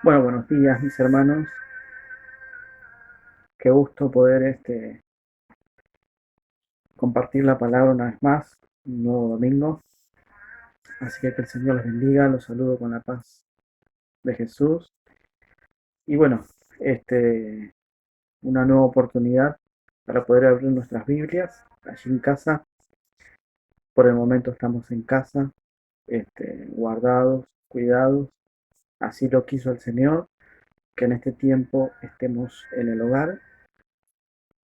Bueno, buenos días mis hermanos, qué gusto poder compartir la palabra una vez más, un nuevo domingo, así que el Señor los bendiga, los saludo con la paz de Jesús y bueno, este, una nueva oportunidad para poder abrir nuestras Biblias allí en casa. Por el momento estamos en casa, guardados, cuidados, así lo quiso el Señor, que en este tiempo estemos en el hogar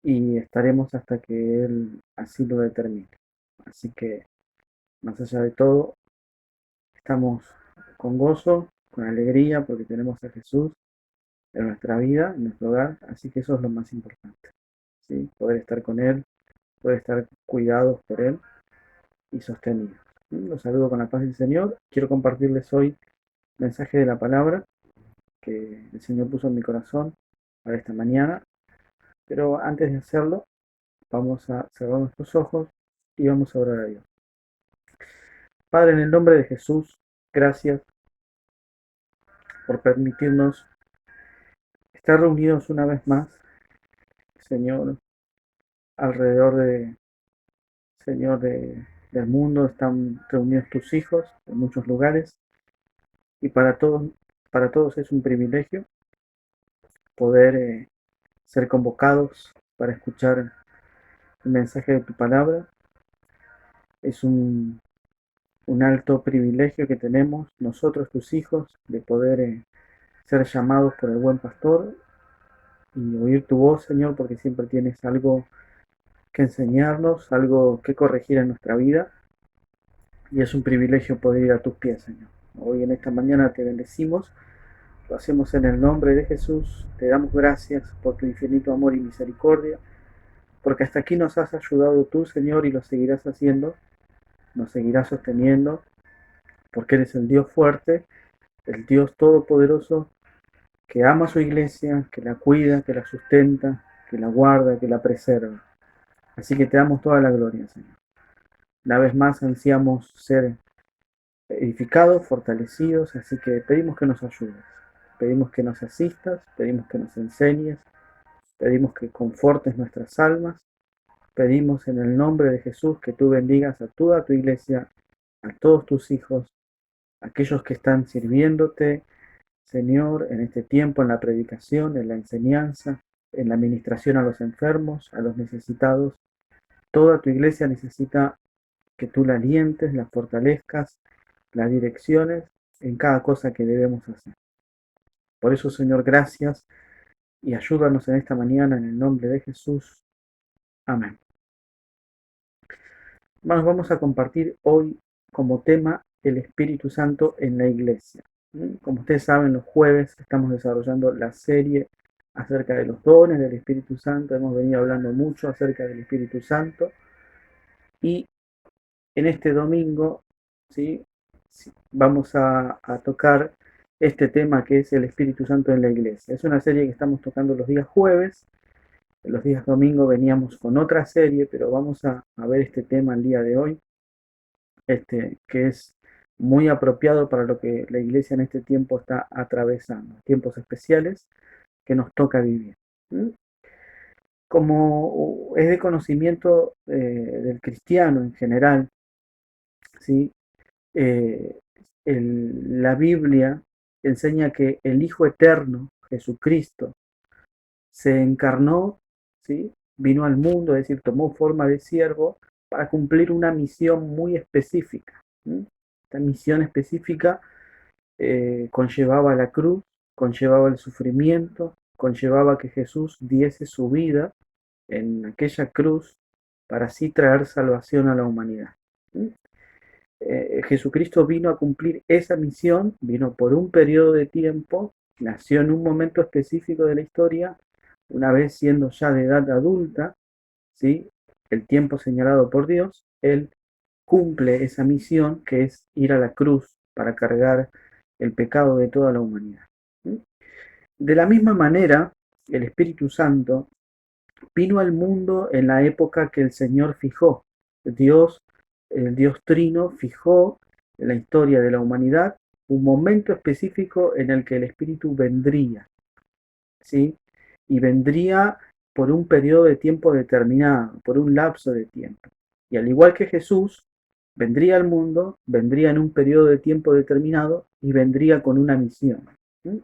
y estaremos hasta que Él así lo determine. Así que, más allá de todo, estamos con gozo, con alegría, porque tenemos a Jesús en nuestra vida, en nuestro hogar, así que eso es lo más importante, ¿sí? Poder estar con Él, poder estar cuidados por Él y sostenidos. Los saludo con la paz del Señor. Quiero compartirles hoy el mensaje de la palabra que el Señor puso en mi corazón para esta mañana, pero antes de hacerlo, vamos a cerrar nuestros ojos y vamos a orar a Dios. Padre, en el nombre de Jesús, gracias por permitirnos estar reunidos una vez más, Señor, alrededor Señor, del mundo están reunidos tus hijos en muchos lugares y para todos es un privilegio poder ser convocados para escuchar el mensaje de tu palabra. Es un alto privilegio que tenemos nosotros, tus hijos, de poder ser llamados por el buen pastor y oír tu voz, Señor, porque siempre tienes algo que enseñarnos, algo que corregir en nuestra vida. Y es un privilegio poder ir a tus pies, Señor. Hoy en esta mañana te bendecimos, lo hacemos en el nombre de Jesús, te damos gracias por tu infinito amor y misericordia, porque hasta aquí nos has ayudado tú, Señor, y lo seguirás haciendo, nos seguirás sosteniendo, porque eres el Dios fuerte, el Dios todopoderoso, que ama a su iglesia, que la cuida, que la sustenta, que la guarda, que la preserva. Así que te damos toda la gloria, Señor. Una vez más ansiamos ser edificados, fortalecidos, así que pedimos que nos ayudes, pedimos que nos asistas, pedimos que nos enseñes, pedimos que confortes nuestras almas, pedimos en el nombre de Jesús que tú bendigas a toda tu iglesia, a todos tus hijos, aquellos que están sirviéndote, Señor, en este tiempo, en la predicación, en la enseñanza, en la administración a los enfermos, a los necesitados. Toda tu iglesia necesita que tú la alientes, la fortalezcas, las direcciones en cada cosa que debemos hacer. Por eso, Señor, gracias y ayúdanos en esta mañana en el nombre de Jesús. Amén. Hermanos, vamos a compartir hoy como tema el Espíritu Santo en la iglesia. Como ustedes saben, los jueves estamos desarrollando la serie acerca de los dones del Espíritu Santo. Hemos venido hablando mucho acerca del Espíritu Santo y en este domingo, ¿sí? Vamos a tocar este tema que es el Espíritu Santo en la iglesia. Es una serie que estamos tocando los días jueves. Los días domingo veníamos con otra serie, pero vamos a ver este tema el día de hoy, que es muy apropiado para lo que la iglesia en este tiempo está atravesando, tiempos especiales que nos toca vivir. ¿Mm? Como es de conocimiento del cristiano en general, ¿sí? Eh, la Biblia enseña que el Hijo Eterno, Jesucristo, se encarnó, ¿sí? Vino al mundo, es decir, tomó forma de siervo para cumplir una misión muy específica. ¿Sí? Esta misión específica conllevaba la cruz, conllevaba el sufrimiento, conllevaba que Jesús diese su vida en aquella cruz para así traer salvación a la humanidad. ¿Sí? Jesucristo vino a cumplir esa misión, vino por un periodo de tiempo, nació en un momento específico de la historia, una vez siendo ya de edad adulta, ¿sí? El tiempo señalado por Dios, Él cumple esa misión que es ir a la cruz para cargar el pecado de toda la humanidad. ¿Sí? De la misma manera, el Espíritu Santo vino al mundo en la época que el Señor fijó. Dios, el Dios Trino, fijó en la historia de la humanidad un momento específico en el que el Espíritu vendría, ¿sí? Y vendría por un periodo de tiempo determinado, por un lapso de tiempo. Y al igual que Jesús, vendría al mundo, vendría en un periodo de tiempo determinado y vendría con una misión.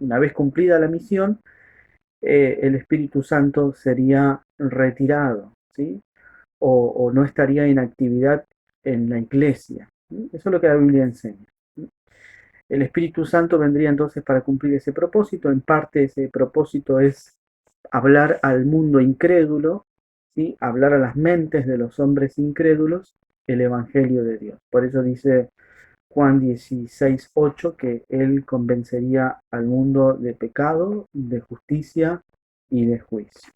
Una vez cumplida la misión, el Espíritu Santo sería retirado, ¿sí? O no estaría en actividad en la iglesia. Eso es lo que la Biblia enseña. El Espíritu Santo vendría entonces para cumplir ese propósito. En parte ese propósito es hablar al mundo incrédulo, ¿sí? Hablar a las mentes de los hombres incrédulos el Evangelio de Dios. Por eso dice Juan 16:8 que Él convencería al mundo de pecado, de justicia y de juicio.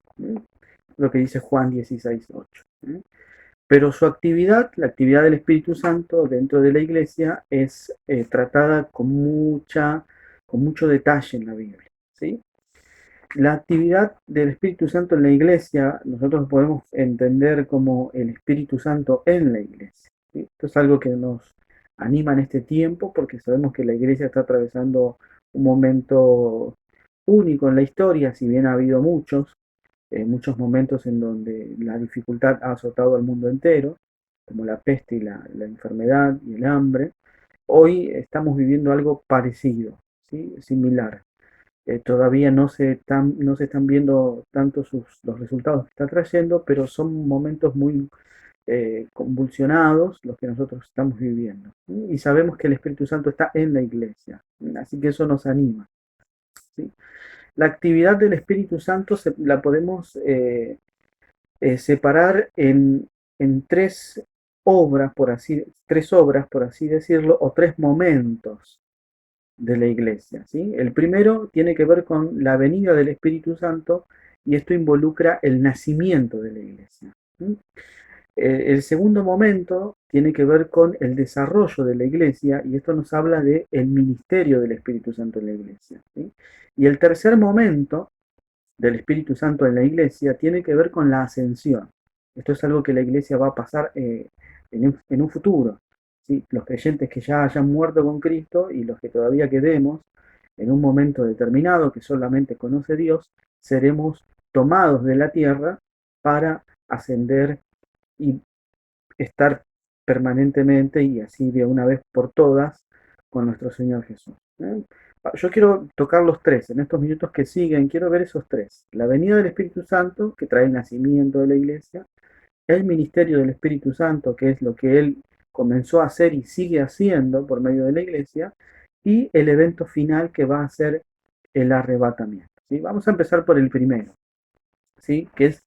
Lo que dice Juan 16:8. Pero su actividad, la actividad del Espíritu Santo dentro de la iglesia, es tratada con mucho detalle en la Biblia. ¿Sí? La actividad del Espíritu Santo en la iglesia, nosotros podemos entender como el Espíritu Santo en la iglesia. ¿Sí? Esto es algo que nos anima en este tiempo porque sabemos que la iglesia está atravesando un momento único en la historia, si bien ha habido muchos momentos en donde la dificultad ha azotado al mundo entero, como la peste y la enfermedad y el hambre. Hoy estamos viviendo algo parecido, ¿sí? Similar. Todavía no se están viendo tanto los resultados que está trayendo, pero son momentos muy convulsionados los que nosotros estamos viviendo. Y sabemos que el Espíritu Santo está en la iglesia, así que eso nos anima. ¿Sí? La actividad del Espíritu Santo la podemos separar en tres obras, por así decirlo, o tres momentos de la iglesia. ¿Sí? El primero tiene que ver con la venida del Espíritu Santo y esto involucra el nacimiento de la iglesia. ¿Sí? El segundo momento tiene que ver con el desarrollo de la iglesia y esto nos habla del ministerio del Espíritu Santo en la iglesia. ¿Sí? Y el tercer momento del Espíritu Santo en la iglesia tiene que ver con la ascensión. Esto es algo que la iglesia va a pasar en un futuro. ¿Sí? Los creyentes que ya hayan muerto con Cristo y los que todavía quedemos en un momento determinado que solamente conoce Dios, seremos tomados de la tierra para ascender y estar permanentemente y así de una vez por todas con nuestro Señor Jesús. Yo quiero tocar los tres en estos minutos que siguen, quiero ver esos tres. La venida del Espíritu Santo, que trae el nacimiento de la iglesia, el ministerio del Espíritu Santo, que es lo que Él comenzó a hacer y sigue haciendo por medio de la iglesia, y el evento final que va a ser el arrebatamiento. ¿Sí? Vamos a empezar por el primero, ¿sí? Que es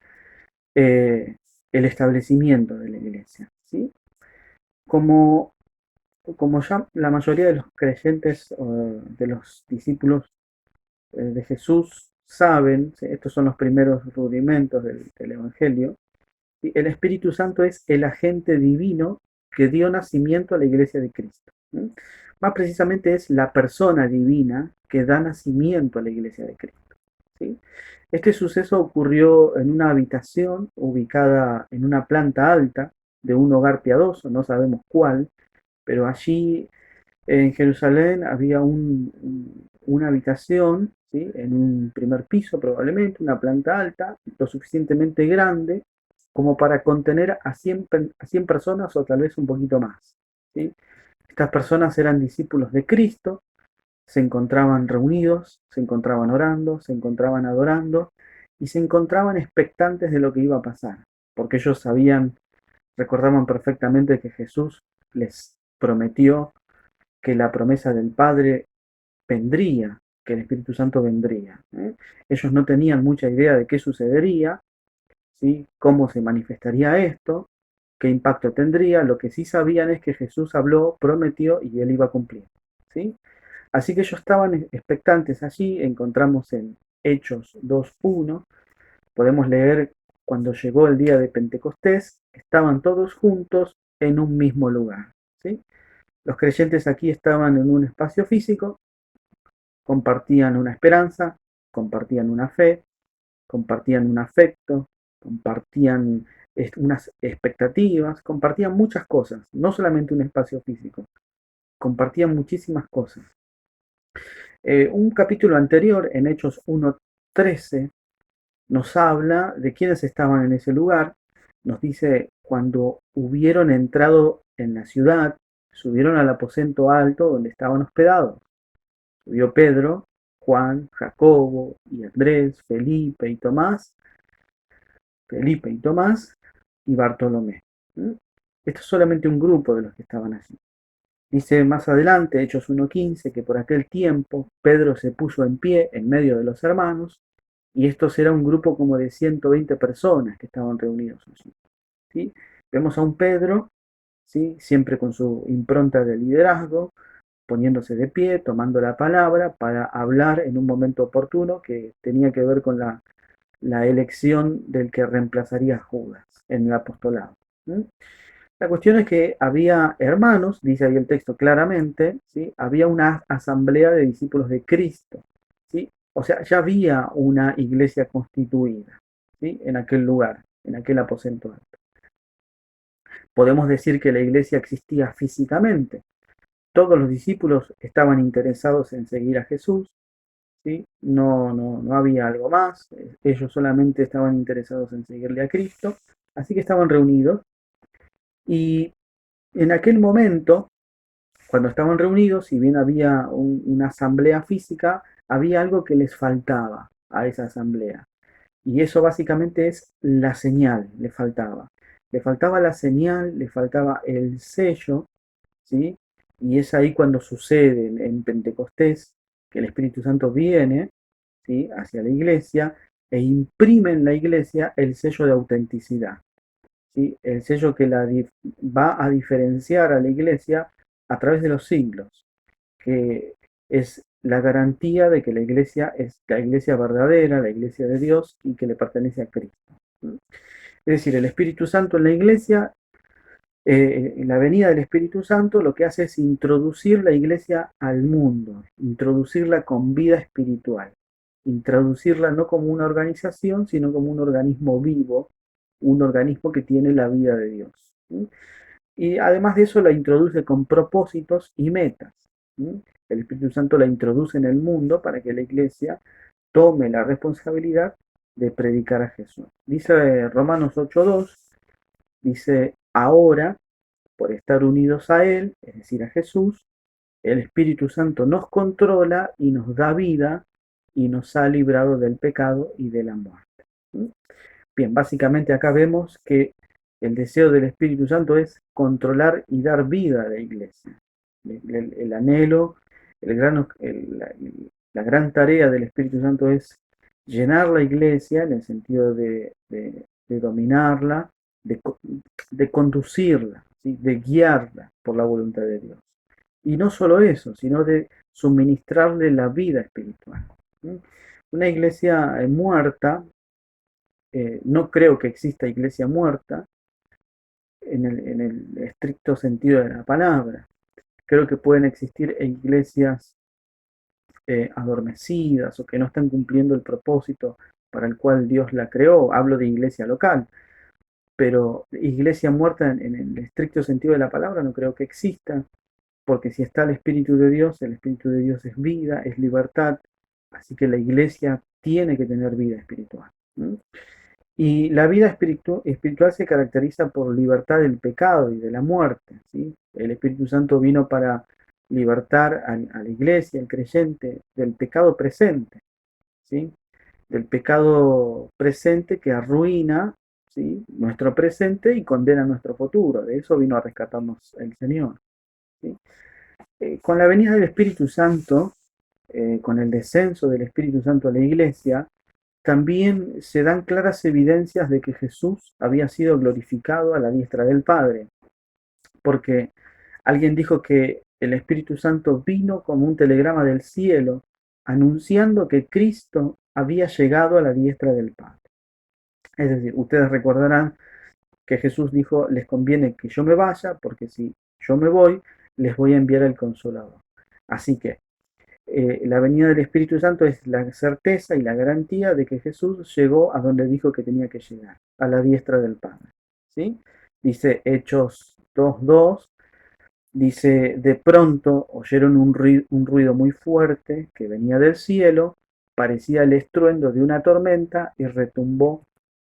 eh, el establecimiento de la iglesia. ¿Sí? Como, como ya la mayoría de los creyentes, de los discípulos de Jesús saben, ¿sí? Estos son los primeros rudimentos del Evangelio, ¿sí? El Espíritu Santo es el agente divino que dio nacimiento a la iglesia de Cristo. ¿Sí? Más precisamente es la persona divina que da nacimiento a la iglesia de Cristo. ¿Sí? Este suceso ocurrió en una habitación ubicada en una planta alta de un hogar piadoso, no sabemos cuál, pero allí en Jerusalén había una habitación, ¿sí? En un primer piso probablemente, una planta alta, lo suficientemente grande como para contener a 100 personas o tal vez un poquito más. ¿Sí? Estas personas eran discípulos de Cristo, se encontraban reunidos, se encontraban orando, se encontraban adorando y se encontraban expectantes de lo que iba a pasar, porque ellos recordaban perfectamente que Jesús les prometió que la promesa del Padre vendría, que el Espíritu Santo vendría. Ellos no tenían mucha idea de qué sucedería, ¿sí? Cómo se manifestaría esto, qué impacto tendría. Lo que sí sabían es que Jesús habló, prometió y él iba a cumplir. ¿Sí? Así que ellos estaban expectantes allí. Encontramos en Hechos 2:1, podemos leer cuando llegó el día de Pentecostés, estaban todos juntos en un mismo lugar. ¿Sí? Los creyentes aquí estaban en un espacio físico, compartían una esperanza, compartían una fe, compartían un afecto, compartían unas expectativas, compartían muchas cosas, no solamente un espacio físico, compartían muchísimas cosas. Un capítulo anterior, en Hechos 1:13, nos habla de quiénes estaban en ese lugar. Nos dice, cuando hubieron entrado en la ciudad, subieron al aposento alto donde estaban hospedados. Subió Pedro, Juan, Jacobo y Andrés, Felipe y Tomás y Bartolomé. ¿Mm? Esto es solamente un grupo de los que estaban allí. Dice más adelante, Hechos 1:15, que por aquel tiempo Pedro se puso en pie en medio de los hermanos, y estos era un grupo como de 120 personas que estaban reunidos allí. ¿Sí? Vemos a un Pedro, ¿sí? Siempre con su impronta de liderazgo, poniéndose de pie, tomando la palabra para hablar en un momento oportuno que tenía que ver con la elección del que reemplazaría a Judas en el apostolado. ¿Sí? La cuestión es que había hermanos, dice ahí el texto claramente, ¿sí? Había una asamblea de discípulos de Cristo, ¿sí? O sea, ya había una iglesia constituida, ¿sí? En aquel lugar, en aquel aposento alto. Podemos decir que la iglesia existía físicamente. Todos los discípulos estaban interesados en seguir a Jesús, ¿sí? No había algo más. Ellos solamente estaban interesados en seguirle a Cristo, así que estaban reunidos. Y en aquel momento, cuando estaban reunidos, si bien había una asamblea física, había algo que les faltaba a esa asamblea. Y eso básicamente es la señal, le faltaba. Le faltaba la señal, le faltaba el sello, ¿sí? Y es ahí cuando sucede en Pentecostés que el Espíritu Santo viene, ¿sí? Hacia la iglesia e imprime en la iglesia el sello de autenticidad, ¿sí? El sello que va a diferenciar a la iglesia a través de los siglos, que es la garantía de que la iglesia es la iglesia verdadera, la iglesia de Dios y que le pertenece a Cristo. Es decir, el Espíritu Santo en la iglesia, la venida del Espíritu Santo lo que hace es introducir la iglesia al mundo, introducirla con vida espiritual, introducirla no como una organización, sino como un organismo vivo, un organismo que tiene la vida de Dios. ¿Sí? Y además de eso la introduce con propósitos y metas. ¿Sí? El Espíritu Santo la introduce en el mundo para que la iglesia tome la responsabilidad de predicar a Jesús. Dice Romanos 8:2, dice, ahora, por estar unidos a Él, es decir, a Jesús, el Espíritu Santo nos controla y nos da vida y nos ha librado del pecado y de la muerte. ¿Sí? Bien, básicamente acá vemos que el deseo del Espíritu Santo es controlar y dar vida a la iglesia. El anhelo, la gran tarea del Espíritu Santo es llenar la iglesia en el sentido de dominarla, de, de conducirla, ¿sí? De guiarla por la voluntad de Dios. Y no solo eso, sino de suministrarle la vida espiritual. ¿Sí? Una iglesia muerta, no creo que exista iglesia muerta en el estricto sentido de la palabra. Creo que pueden existir iglesias adormecidas o que no están cumpliendo el propósito para el cual Dios la creó. Hablo de iglesia local, pero iglesia muerta en el estricto sentido de la palabra no creo que exista, porque si está el Espíritu de Dios es vida, es libertad, así que la iglesia tiene que tener vida espiritual. ¿No? Y la vida espiritual se caracteriza por libertad del pecado y de la muerte. ¿Sí? El Espíritu Santo vino para libertar a la iglesia, al creyente, del pecado presente, ¿sí? Del pecado presente que arruina, ¿sí? Nuestro presente y condena nuestro futuro. De eso vino a rescatarnos el Señor. ¿Sí? Con la venida del Espíritu Santo, con el descenso del Espíritu Santo a la iglesia, también se dan claras evidencias de que Jesús había sido glorificado a la diestra del Padre, porque alguien dijo que el Espíritu Santo vino como un telegrama del cielo, anunciando que Cristo había llegado a la diestra del Padre. Es decir, ustedes recordarán que Jesús dijo, les conviene que yo me vaya, porque si yo me voy, les voy a enviar el Consolador. Así que la venida del Espíritu Santo es la certeza y la garantía de que Jesús llegó a donde dijo que tenía que llegar, a la diestra del Padre. ¿Sí? Dice Hechos 2:2, Dice, de pronto oyeron un ruido muy fuerte que venía del cielo, parecía el estruendo de una tormenta y retumbó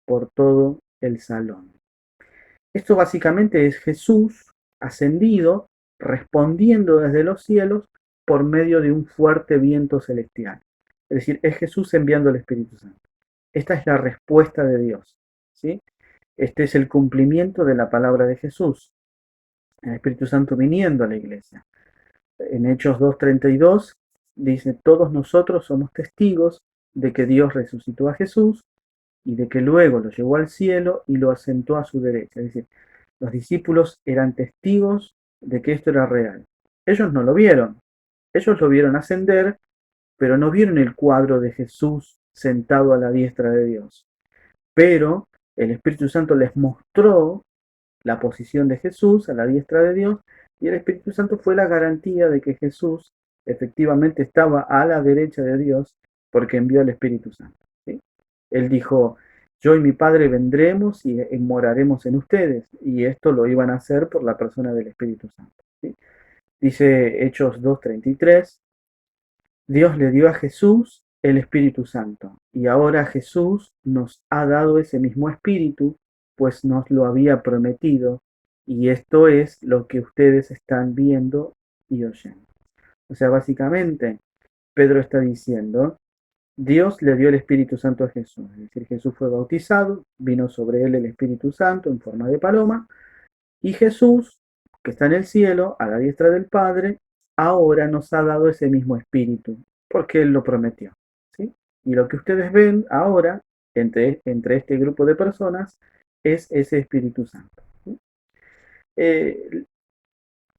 por todo el salón. Esto básicamente es Jesús ascendido, respondiendo desde los cielos por medio de un fuerte viento celestial. Es decir, es Jesús enviando el Espíritu Santo. Esta es la respuesta de Dios, ¿sí? Este es el cumplimiento de la palabra de Jesús, el Espíritu Santo viniendo a la iglesia. En Hechos 2:32 dice, todos nosotros somos testigos de que Dios resucitó a Jesús y de que luego lo llevó al cielo y lo asentó a su derecha. Es decir, los discípulos eran testigos de que esto era real. Ellos no lo vieron, ellos lo vieron ascender, pero no vieron el cuadro de Jesús sentado a la diestra de Dios. Pero el Espíritu Santo les mostró la posición de Jesús a la diestra de Dios y el Espíritu Santo fue la garantía de que Jesús efectivamente estaba a la derecha de Dios porque envió al Espíritu Santo. ¿Sí? Él dijo, yo y mi Padre vendremos y moraremos en ustedes, y esto lo iban a hacer por la persona del Espíritu Santo. ¿Sí? Dice Hechos 2:33, Dios le dio a Jesús el Espíritu Santo, y ahora Jesús nos ha dado ese mismo Espíritu, pues nos lo había prometido, y esto es lo que ustedes están viendo y oyendo. O sea, básicamente, Pedro está diciendo, Dios le dio el Espíritu Santo a Jesús, es decir, Jesús fue bautizado, vino sobre él el Espíritu Santo en forma de paloma, y Jesús, que está en el cielo, a la diestra del Padre, ahora nos ha dado ese mismo espíritu, porque Él lo prometió. ¿Sí? Y lo que ustedes ven ahora, entre este grupo de personas, es ese Espíritu Santo. ¿Sí? Eh,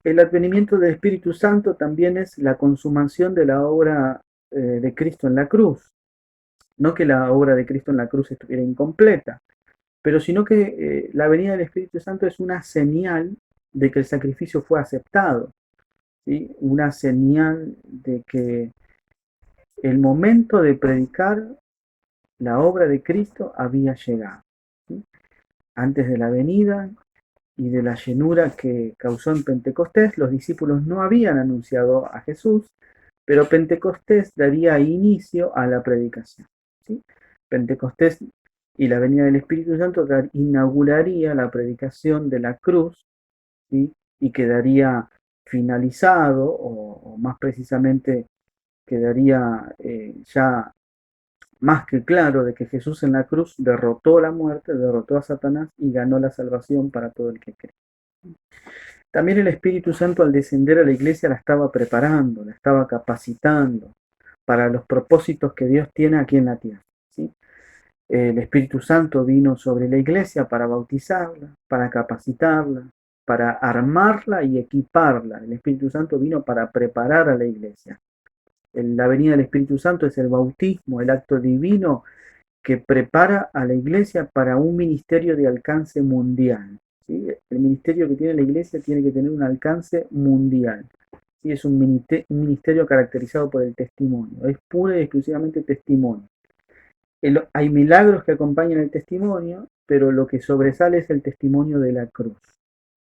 el advenimiento del Espíritu Santo también es la consumación de la obra de Cristo en la cruz. No que la obra de Cristo en la cruz estuviera incompleta, pero sino que la venida del Espíritu Santo es una señal de que el sacrificio fue aceptado, ¿sí? Una señal de que el momento de predicar la obra de Cristo había llegado. ¿Sí? Antes de la venida y de la llenura que causó en Pentecostés, los discípulos no habían anunciado a Jesús, pero Pentecostés daría inicio a la predicación. ¿Sí? Pentecostés y la venida del Espíritu Santo inauguraría la predicación de la cruz, ¿sí? Y quedaría finalizado, o más precisamente quedaría ya más que claro de que Jesús en la cruz derrotó la muerte, derrotó a Satanás y ganó la salvación para todo el que cree. También el Espíritu Santo al descender a la iglesia la estaba preparando, la estaba capacitando para los propósitos que Dios tiene aquí en la tierra. ¿Sí? El Espíritu Santo vino sobre la iglesia para bautizarla, para capacitarla, para armarla y equiparla. El Espíritu Santo vino para preparar a la iglesia. La venida del Espíritu Santo es el bautismo, el acto divino que prepara a la iglesia para un ministerio de alcance mundial. ¿Sí? El ministerio que tiene la iglesia tiene que tener un alcance mundial. ¿Sí? Es un ministerio caracterizado por el testimonio, es pura y exclusivamente testimonio. Hay milagros que acompañan el testimonio, pero lo que sobresale es el testimonio de la cruz.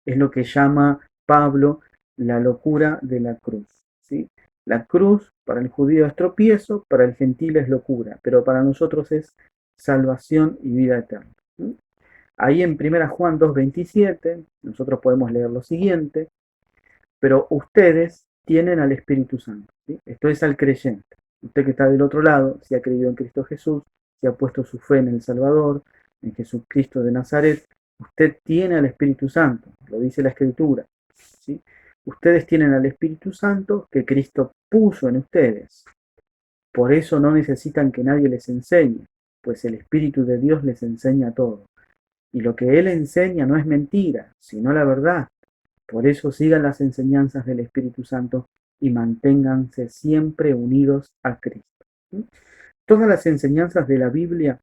Es lo que llama Pablo la locura de la cruz. ¿Sí? La cruz para el judío es tropiezo, para el gentil es locura, pero para nosotros es salvación y vida eterna. ¿Sí? Ahí en 1 Juan 2:27 nosotros podemos leer lo siguiente, pero ustedes tienen al Espíritu Santo. ¿Sí? Esto es al creyente. Usted que está del otro lado, si ha creído en Cristo Jesús, si ha puesto su fe en el Salvador, en Jesucristo de Nazaret, usted tiene al Espíritu Santo, lo dice la Escritura. ¿Sí? Ustedes tienen al Espíritu Santo que Cristo puso en ustedes. Por eso no necesitan que nadie les enseñe, pues el Espíritu de Dios les enseña todo. Y lo que Él enseña no es mentira, sino la verdad. Por eso sigan las enseñanzas del Espíritu Santo y manténganse siempre unidos a Cristo. ¿Sí? Todas las enseñanzas de la Biblia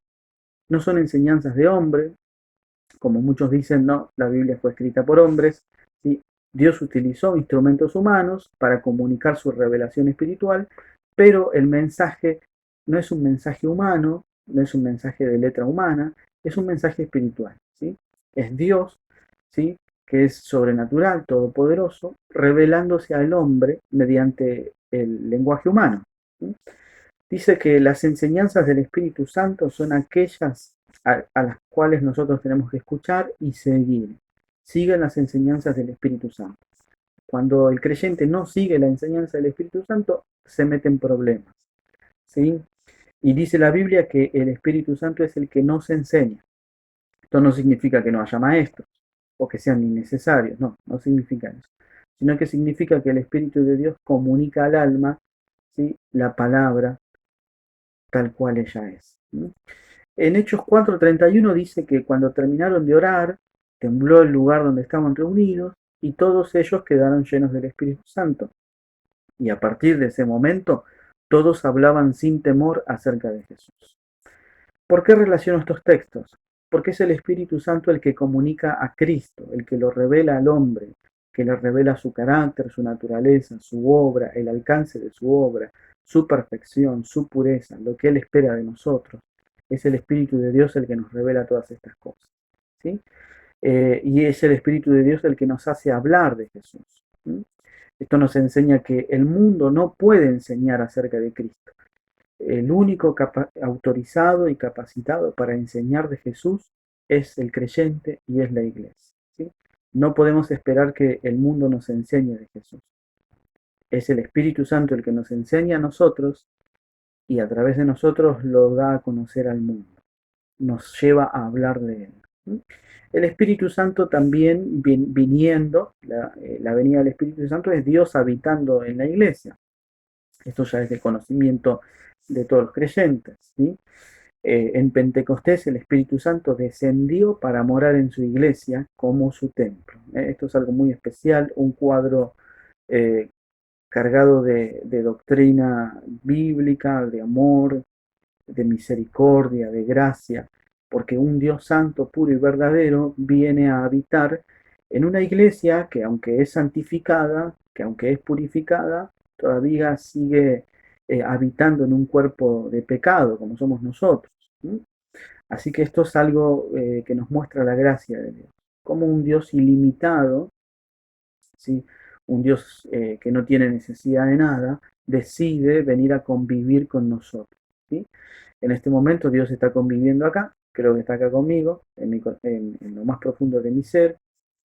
no son enseñanzas de hombre, como muchos dicen, no, la Biblia fue escrita por hombres. ¿Sí? Dios utilizó instrumentos humanos para comunicar su revelación espiritual, pero el mensaje no es un mensaje humano, no es un mensaje de letra humana, es un mensaje espiritual. ¿Sí? Es Dios, ¿sí? que es sobrenatural, todopoderoso, revelándose al hombre mediante el lenguaje humano. Dice que las enseñanzas del Espíritu Santo son aquellas a las cuales nosotros tenemos que escuchar y seguir. Sigan las enseñanzas del Espíritu Santo. Cuando el creyente no sigue la enseñanza del Espíritu Santo, se mete en problemas. ¿Sí? Y dice la Biblia que el Espíritu Santo es el que nos enseña. Esto no significa que no haya maestros o que sean innecesarios, no, no significa eso, sino que significa que el Espíritu de Dios comunica al alma, ¿sí?, la palabra tal cual ella es. En Hechos 4:31 dice que cuando terminaron de orar, tembló el lugar donde estaban reunidos y todos ellos quedaron llenos del Espíritu Santo. Y a partir de ese momento, todos hablaban sin temor acerca de Jesús. ¿Por qué relaciono estos textos? Porque es el Espíritu Santo el que comunica a Cristo, el que lo revela al hombre, que le revela su carácter, su naturaleza, su obra, el alcance de su obra, su perfección, su pureza, lo que Él espera de nosotros. Es el Espíritu de Dios el que nos revela todas estas cosas. ¿Sí? Y es el Espíritu de Dios el que nos hace hablar de Jesús. ¿Sí? Esto nos enseña que el mundo no puede enseñar acerca de Cristo. El único autorizado y capacitado para enseñar de Jesús es el creyente y es la iglesia. ¿Sí? No podemos esperar que el mundo nos enseñe de Jesús. Es el Espíritu Santo el que nos enseña a nosotros y a través de nosotros lo da a conocer al mundo. Nos lleva a hablar de él. ¿Sí? El Espíritu Santo también viniendo, la venida del Espíritu Santo es Dios habitando en la iglesia. Esto ya es de conocimiento de todos los creyentes. ¿Sí? En Pentecostés el Espíritu Santo descendió para morar en su iglesia como su templo. Esto es algo muy especial, un cuadro eh, cargado de doctrina bíblica, de amor, de misericordia, de gracia, porque un Dios santo, puro y verdadero viene a habitar en una iglesia que aunque es santificada, que aunque es purificada, todavía sigue habitando en un cuerpo de pecado, como somos nosotros. ¿Sí? Así que esto es algo que nos muestra la gracia de Dios, como un Dios ilimitado, ¿sí?, un Dios que no tiene necesidad de nada, decide venir a convivir con nosotros. ¿Sí? En este momento Dios está conviviendo acá, creo que está acá conmigo, en lo más profundo de mi ser,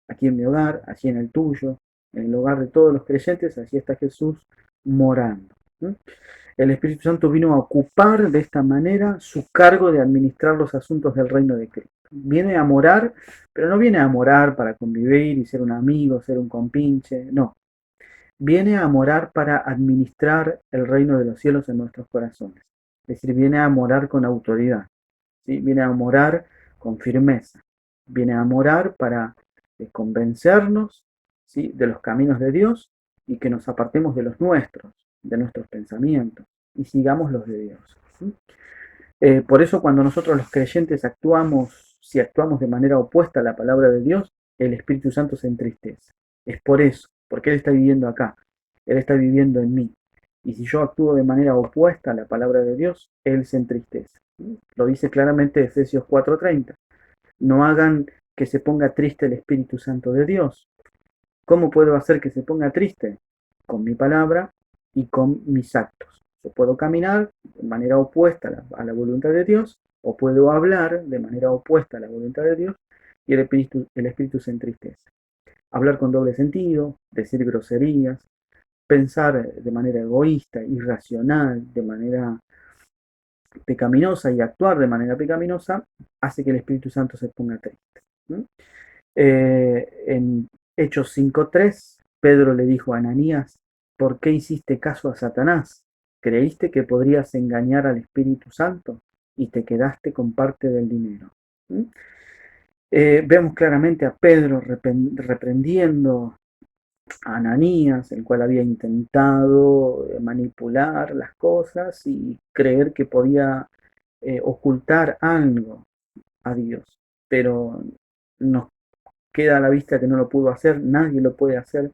aquí en mi hogar, allí en el tuyo, en el hogar de todos los creyentes, allí está Jesús morando. ¿Sí? El Espíritu Santo vino a ocupar de esta manera su cargo de administrar los asuntos del reino de Cristo. Viene a morar, pero no viene a morar para convivir y ser un amigo, ser un compinche, no. Viene a morar para administrar el reino de los cielos en nuestros corazones. Es decir, viene a morar con autoridad, ¿sí? Viene a morar con firmeza. Viene a morar para convencernos, ¿sí?, de los caminos de Dios y que nos apartemos de nuestros pensamientos y sigamos los de Dios. ¿Sí? Por eso cuando nosotros los creyentes actuamos, si actuamos de manera opuesta a la palabra de Dios, el Espíritu Santo se entristece. Es por eso, porque Él está viviendo acá, Él está viviendo en mí. Y si yo actúo de manera opuesta a la palabra de Dios, Él se entristece. Lo dice claramente Efesios 4:30. No hagan que se ponga triste el Espíritu Santo de Dios. ¿Cómo puedo hacer que se ponga triste? Con mi palabra y con mis actos. Yo puedo caminar de manera opuesta a la voluntad de Dios o puedo hablar de manera opuesta a la voluntad de Dios y el espíritu se entristece. Hablar con doble sentido, decir groserías, pensar de manera egoísta, irracional, de manera pecaminosa y actuar de manera pecaminosa hace que el Espíritu Santo se ponga triste. ¿Mm? En Hechos 5:3, Pedro le dijo a Ananías: ¿por qué hiciste caso a Satanás? ¿Creíste que podrías engañar al Espíritu Santo y te quedaste con parte del dinero? ¿Mm? Vemos claramente a Pedro reprendiendo a Ananías, el cual había intentado manipular las cosas y creer que podía ocultar algo a Dios, pero nos queda a la vista que no lo pudo hacer, nadie lo puede hacer,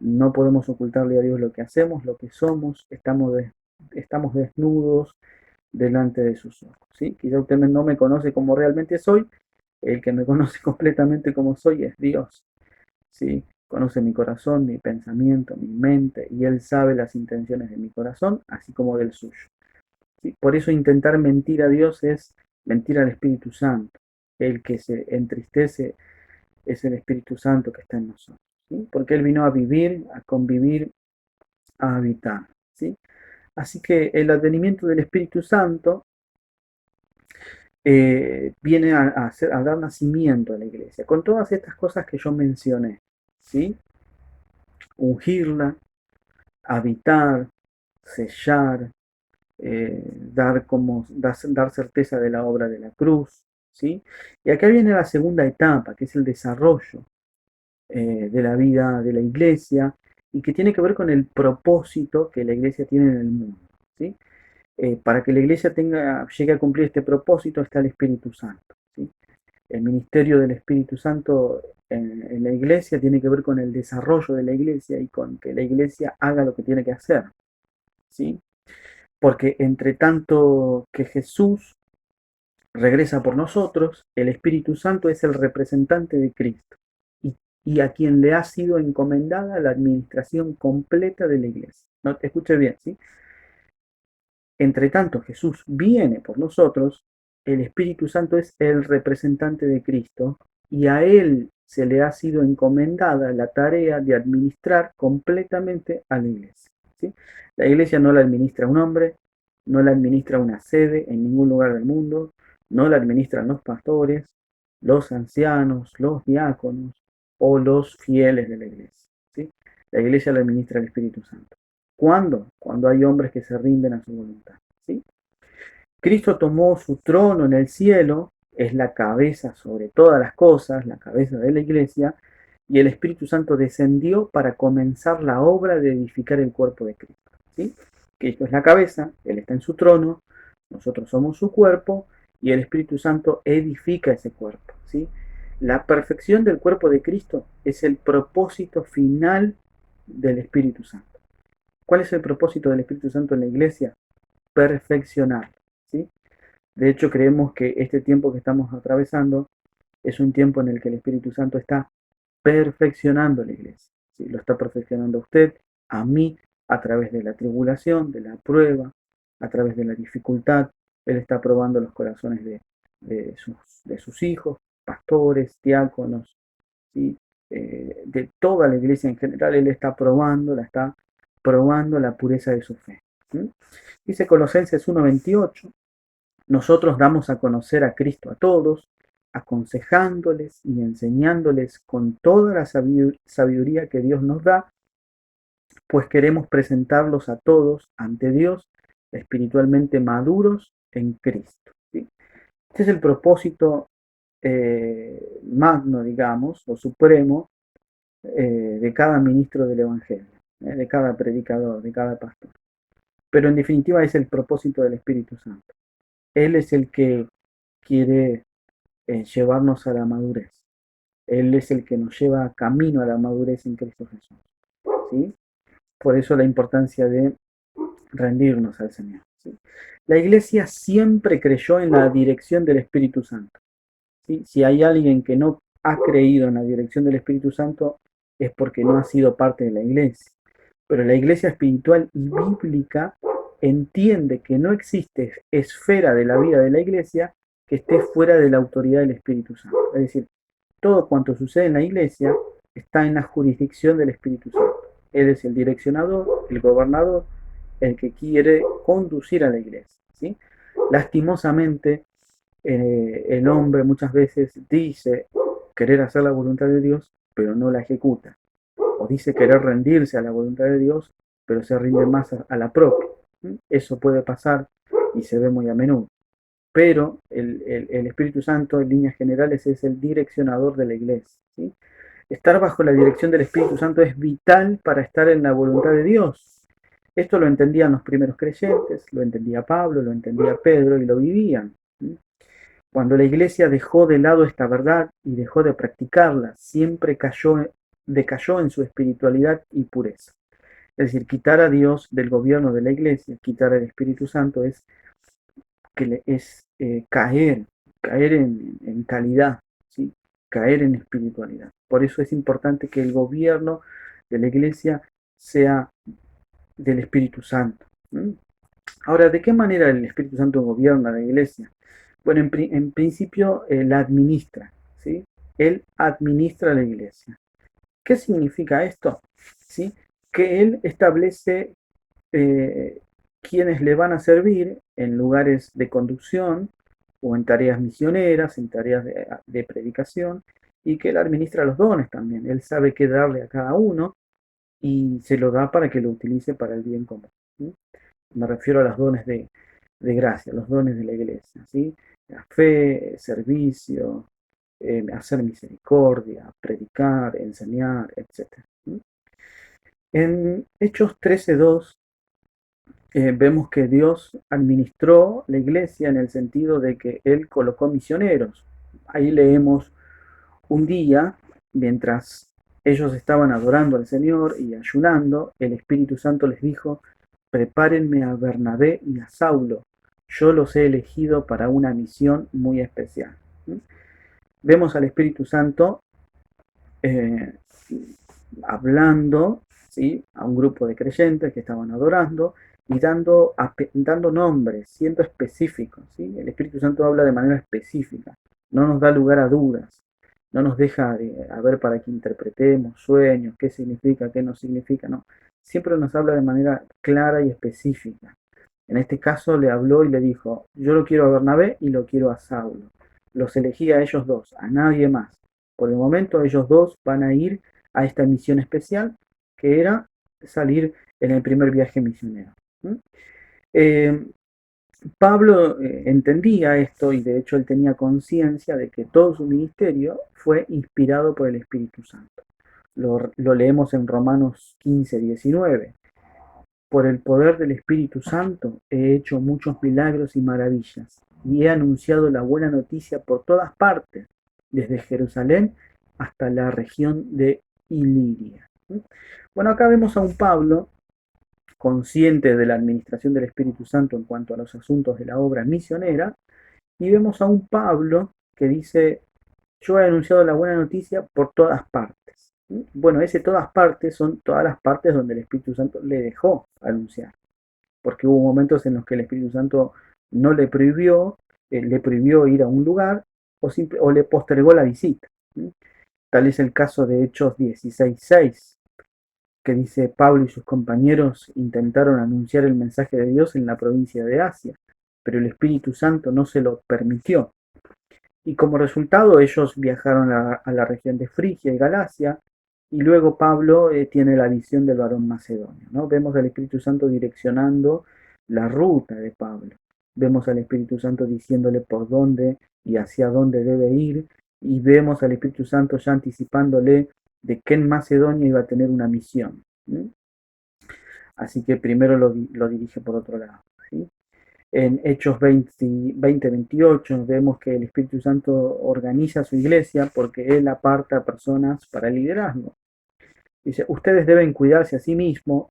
no podemos ocultarle a Dios lo que hacemos, lo que somos, estamos desnudos delante de sus ojos. ¿Sí? Quizá usted no me conoce como realmente soy, el que me conoce completamente como soy es Dios. ¿sí? Conoce mi corazón, mi pensamiento, mi mente, y Él sabe las intenciones de mi corazón, así como del suyo. ¿Sí? Por eso intentar mentir a Dios es mentir al Espíritu Santo. El que se entristece es el Espíritu Santo que está en nosotros. ¿Sí? Porque Él vino a vivir, a convivir, a habitar. ¿Sí? Así que el advenimiento del Espíritu Santo viene a dar nacimiento a la iglesia, con todas estas cosas que yo mencioné. ¿Sí? Ungirla, habitar, sellar, dar certeza de la obra de la cruz. ¿Sí? Y acá viene la segunda etapa, que es el desarrollo de la vida de la iglesia y que tiene que ver con el propósito que la iglesia tiene en el mundo. ¿Sí? Para que la iglesia llegue a cumplir este propósito está el Espíritu Santo. ¿Sí? El ministerio del Espíritu Santo en la iglesia tiene que ver con el desarrollo de la iglesia y con que la iglesia haga lo que tiene que hacer. ¿Sí? Porque entre tanto que Jesús regresa por nosotros, el Espíritu Santo es el representante de Cristo y a quien le ha sido encomendada la administración completa de la iglesia. No te escuche bien, ¿sí? Entre tanto Jesús viene por nosotros, el Espíritu Santo es el representante de Cristo y a él se le ha sido encomendada la tarea de administrar completamente a la iglesia. ¿Sí? La iglesia no la administra un hombre, no la administra una sede en ningún lugar del mundo, no la administran los pastores, los ancianos, los diáconos o los fieles de la iglesia. ¿Sí? La iglesia la administra el Espíritu Santo. ¿Cuándo? Cuando hay hombres que se rinden a su voluntad. ¿Sí? Cristo tomó su trono en el cielo, es la cabeza sobre todas las cosas, la cabeza de la iglesia, y el Espíritu Santo descendió para comenzar la obra de edificar el cuerpo de Cristo. ¿Sí? Cristo es la cabeza, Él está en su trono, nosotros somos su cuerpo, y el Espíritu Santo edifica ese cuerpo. ¿Sí? La perfección del cuerpo de Cristo es el propósito final del Espíritu Santo. ¿Cuál es el propósito del Espíritu Santo en la iglesia? Perfeccionar. ¿Sí? De hecho, creemos que este tiempo que estamos atravesando es un tiempo en el que el Espíritu Santo está perfeccionando la iglesia. ¿Sí? Lo está perfeccionando a usted, a mí, a través de la tribulación, de la prueba, a través de la dificultad. Él está probando los corazones de sus hijos, pastores, diáconos, ¿sí? De toda la iglesia en general. Él está probando, la está probando la pureza de su fe. ¿Sí? Dice Colosenses 1:28, nosotros damos a conocer a Cristo a todos, aconsejándoles y enseñándoles con toda la sabiduría que Dios nos da, pues queremos presentarlos a todos ante Dios espiritualmente maduros en Cristo. ¿Sí? Este es el propósito magno, digamos, o supremo de cada ministro del Evangelio, de cada predicador, de cada pastor. Pero en definitiva es el propósito del Espíritu Santo. Él es el que quiere llevarnos a la madurez. Él es el que nos lleva camino a la madurez en Cristo Jesús. ¿Sí? Por eso la importancia de rendirnos al Señor. ¿Sí? La iglesia siempre creyó en la dirección del Espíritu Santo. ¿Sí? Si hay alguien que no ha creído en la dirección del Espíritu Santo, es porque no ha sido parte de la iglesia. Pero la iglesia espiritual y bíblica entiende que no existe esfera de la vida de la iglesia que esté fuera de la autoridad del Espíritu Santo. Es decir, todo cuanto sucede en la iglesia está en la jurisdicción del Espíritu Santo. Él es el direccionador, el gobernador, el que quiere conducir a la iglesia. ¿Sí? Lastimosamente, el hombre muchas veces dice querer hacer la voluntad de Dios, pero no la ejecuta. O dice querer rendirse a la voluntad de Dios, pero se rinde más a la propia. Eso puede pasar y se ve muy a menudo. Pero el Espíritu Santo, en líneas generales, es el direccionador de la iglesia. ¿Sí? Estar bajo la dirección del Espíritu Santo es vital para estar en la voluntad de Dios. Esto lo entendían los primeros creyentes, lo entendía Pablo, lo entendía Pedro y lo vivían. Cuando la iglesia dejó de lado esta verdad y dejó de practicarla, siempre decayó en su espiritualidad y pureza. Es decir, quitar a Dios del gobierno de la iglesia, quitar al Espíritu Santo es caer en calidad, ¿sí? caer en espiritualidad. Por eso es importante que el gobierno de la iglesia sea del Espíritu Santo. ¿Mm? Ahora, ¿de qué manera el Espíritu Santo gobierna la iglesia? Bueno, en principio la administra, ¿sí? Él administra la iglesia. ¿Qué significa esto? ¿Sí? Que Él establece eh, quienes le van a servir en lugares de conducción o en tareas misioneras, en tareas de predicación, y que Él administra los dones también. Él sabe qué darle a cada uno y se lo da para que lo utilice para el bien común. ¿Sí? Me refiero a los dones de gracia, los dones de la iglesia, ¿sí? La fe, servicio, hacer misericordia, predicar, enseñar, etc. En Hechos 13:2 vemos que Dios administró la iglesia en el sentido de que Él colocó misioneros. Ahí leemos un día, mientras ellos estaban adorando al Señor y ayunando, el Espíritu Santo les dijo: prepárenme a Bernabé y a Saulo, yo los he elegido para una misión muy especial. Vemos al Espíritu Santo eh, hablando, ¿sí?, a un grupo de creyentes que estaban adorando y dando nombres, siendo específicos. ¿Sí? El Espíritu Santo habla de manera específica, no nos da lugar a dudas, no nos deja a ver para que interpretemos sueños, qué significa, qué no significa, no. Siempre nos habla de manera clara y específica. En este caso le habló y le dijo: yo lo quiero a Bernabé y lo quiero a Saulo. Los elegí a ellos dos, a nadie más. Por el momento ellos dos van a ir a esta misión especial, que era salir en el primer viaje misionero. Eh, Pablo entendía esto y de hecho él tenía conciencia de que todo su ministerio fue inspirado por el Espíritu Santo. Lo leemos en Romanos 15:19. Por el poder del Espíritu Santo he hecho muchos milagros y maravillas, y he anunciado la buena noticia por todas partes, desde Jerusalén hasta la región de Iliria. Bueno, acá vemos a un Pablo consciente de la administración del Espíritu Santo en cuanto a los asuntos de la obra misionera, y vemos a un Pablo que dice: yo he anunciado la buena noticia por todas partes. Bueno, ese todas partes son todas las partes donde el Espíritu Santo le dejó anunciar, porque hubo momentos en los que el Espíritu Santo no le prohibió ir a un lugar o le postergó la visita. Tal es el caso de Hechos 16:6, que dice: Pablo y sus compañeros intentaron anunciar el mensaje de Dios en la provincia de Asia, pero el Espíritu Santo no se lo permitió. Y como resultado ellos viajaron a la región de Frigia y Galacia, y luego Pablo tiene la visión del varón macedonio, ¿no? Vemos al Espíritu Santo direccionando la ruta de Pablo. Vemos al Espíritu Santo diciéndole por dónde y hacia dónde debe ir, y vemos al Espíritu Santo ya anticipándole de que en Macedonia iba a tener una misión. ¿Sí? Así que primero lo dirige por otro lado. ¿Sí? En Hechos 20:28 vemos que el Espíritu Santo organiza su iglesia porque Él aparta personas para el liderazgo. Dice: ustedes deben cuidarse a sí mismos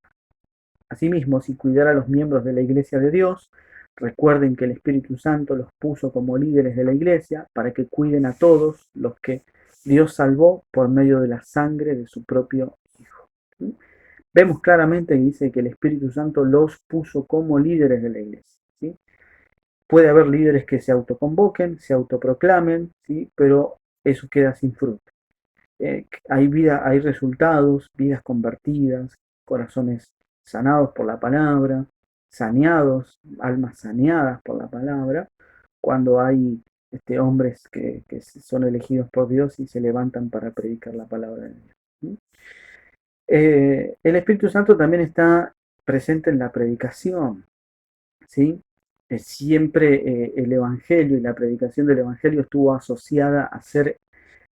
y cuidar a los miembros de la iglesia de Dios. Recuerden que el Espíritu Santo los puso como líderes de la iglesia para que cuiden a todos los que Dios salvó por medio de la sangre de su propio Hijo. ¿Sí? Vemos claramente que dice que el Espíritu Santo los puso como líderes de la iglesia. ¿Sí? Puede haber líderes que se autoconvoquen, se autoproclamen, ¿sí?, pero eso queda sin fruto. Hay resultados, vidas convertidas, corazones sanados por la palabra, saneados, almas saneadas por la palabra, cuando hay hombres que son elegidos por Dios y se levantan para predicar la palabra de Dios. ¿Sí? El Espíritu Santo también está presente en la predicación. ¿Sí? Siempre el Evangelio y la predicación del Evangelio estuvo asociada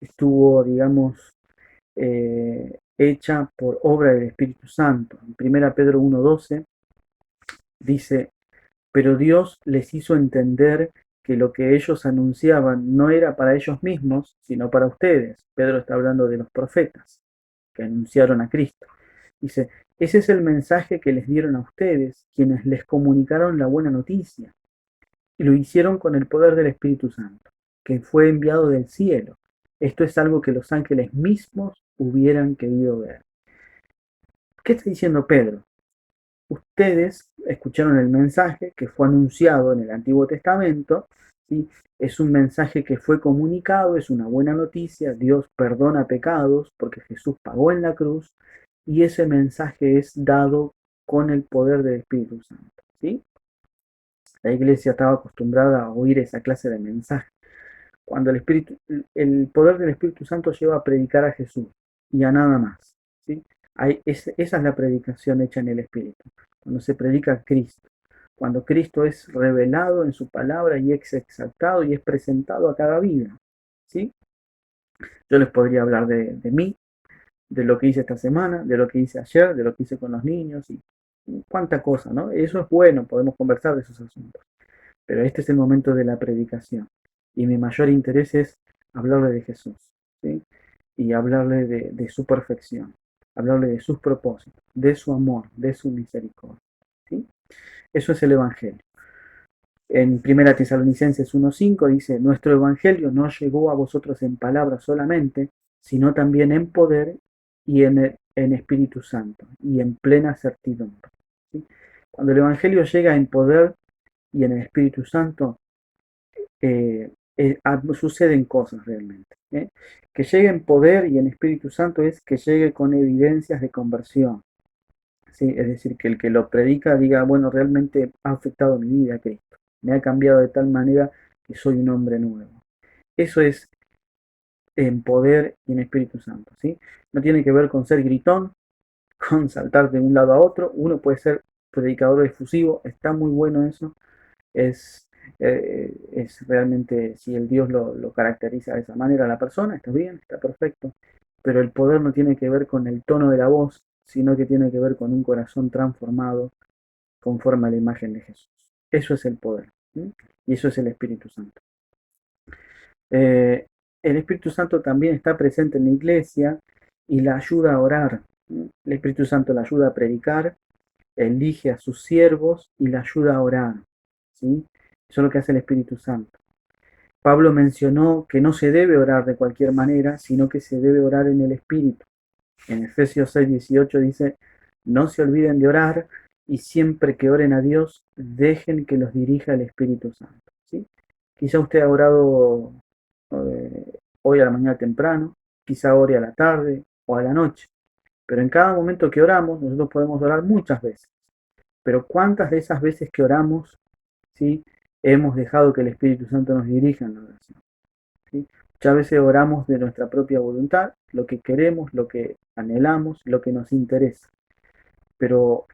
estuvo, digamos, hecha por obra del Espíritu Santo. En 1 Pedro 1:12 dice: pero Dios les hizo entender que lo que ellos anunciaban no era para ellos mismos, sino para ustedes. Pedro está hablando de los profetas que anunciaron a Cristo. Dice: ese es el mensaje que les dieron a ustedes, quienes les comunicaron la buena noticia, y lo hicieron con el poder del Espíritu Santo, que fue enviado del cielo. Esto es algo que los ángeles mismos hubieran querido ver. ¿Qué está diciendo Pedro? Ustedes escucharon el mensaje que fue anunciado en el Antiguo Testamento, ¿sí? Es un mensaje que fue comunicado, es una buena noticia, Dios perdona pecados porque Jesús pagó en la cruz y ese mensaje es dado con el poder del Espíritu Santo, ¿sí? La iglesia estaba acostumbrada a oír esa clase de mensaje. Cuando el poder del Espíritu Santo lleva a predicar a Jesús y a nada más, ¿sí? Esa es la predicación hecha en el Espíritu, cuando se predica a Cristo, cuando Cristo es revelado en su palabra y es exaltado y es presentado a cada vida, ¿sí? Yo les podría hablar de mí, de lo que hice esta semana, de lo que hice ayer, de lo que hice con los niños y cuánta cosa, ¿no? Eso es bueno, podemos conversar de esos asuntos. Pero este es el momento de la predicación. Y mi mayor interés es hablarle de Jesús, ¿sí? Y hablarle de su perfección, hablarle de sus propósitos, de su amor, de su misericordia, ¿sí? Eso es el Evangelio. En Primera Tesalonicenses 1:5 dice, nuestro Evangelio no llegó a vosotros en palabras solamente, sino también en poder y en Espíritu Santo y en plena certidumbre, ¿sí? Cuando el Evangelio llega en poder y en el Espíritu Santo, suceden cosas realmente, ¿eh? Que llegue en poder y en Espíritu Santo es que llegue con evidencias de conversión, ¿sí? Es decir, que el que lo predica diga, bueno, realmente ha afectado mi vida Cristo, me ha cambiado de tal manera que soy un hombre nuevo. Eso es en poder y en Espíritu Santo, ¿sí? No tiene que ver con ser gritón, con saltar de un lado a otro, uno puede ser predicador efusivo, está muy bueno eso, es realmente, si el Dios lo caracteriza de esa manera a la persona, está bien, está perfecto, pero el poder no tiene que ver con el tono de la voz, sino que tiene que ver con un corazón transformado conforme a la imagen de Jesús. Eso es el poder, ¿sí? Y eso es el Espíritu Santo. Eh, el Espíritu Santo también está presente en la iglesia y la ayuda a orar, ¿sí? El Espíritu Santo la ayuda a predicar, elige a sus siervos y la ayuda a orar, ¿sí? Eso es lo que hace el Espíritu Santo. Pablo mencionó que no se debe orar de cualquier manera, sino que se debe orar en el Espíritu. En Efesios 6:18 dice, no se olviden de orar y siempre que oren a Dios, dejen que los dirija el Espíritu Santo, ¿sí? Quizá usted ha orado hoy a la mañana temprano, quizá ore a la tarde o a la noche, pero en cada momento que oramos, nosotros podemos orar muchas veces. Pero ¿cuántas de esas veces que oramos, ¿sí? Hemos dejado que el Espíritu Santo nos dirija en la oración? ¿Sí? Muchas veces oramos de nuestra propia voluntad, lo que queremos, lo que anhelamos, lo que nos interesa. Pero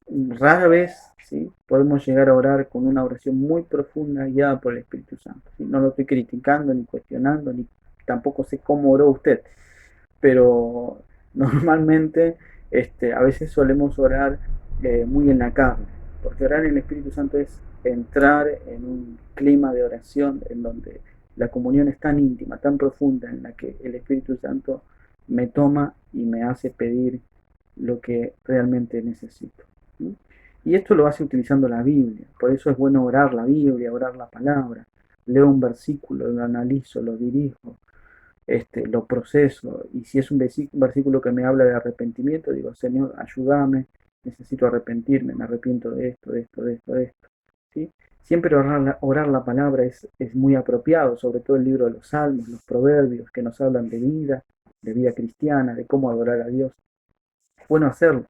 rara vez, ¿sí? Podemos llegar a orar con una oración muy profunda guiada por el Espíritu Santo, ¿sí? No lo estoy criticando, ni cuestionando, ni tampoco sé cómo oró usted, pero normalmente a veces solemos orar muy en la carne, porque orar en el Espíritu Santo es entrar en un clima de oración en donde la comunión es tan íntima, tan profunda, en la que el Espíritu Santo me toma y me hace pedir lo que realmente necesito. ¿Sí? Y esto lo hace utilizando la Biblia, por eso es bueno orar la Biblia, orar la palabra. Leo un versículo, lo analizo, lo dirijo, lo proceso, y si es un versículo que me habla de arrepentimiento, digo, Señor, ayúdame, necesito arrepentirme, me arrepiento de esto, de esto, de esto, de esto. ¿Sí? Siempre orar la palabra es muy apropiado, sobre todo el libro de los Salmos, los Proverbios, que nos hablan de vida cristiana, de cómo adorar a Dios. Es bueno hacerlo.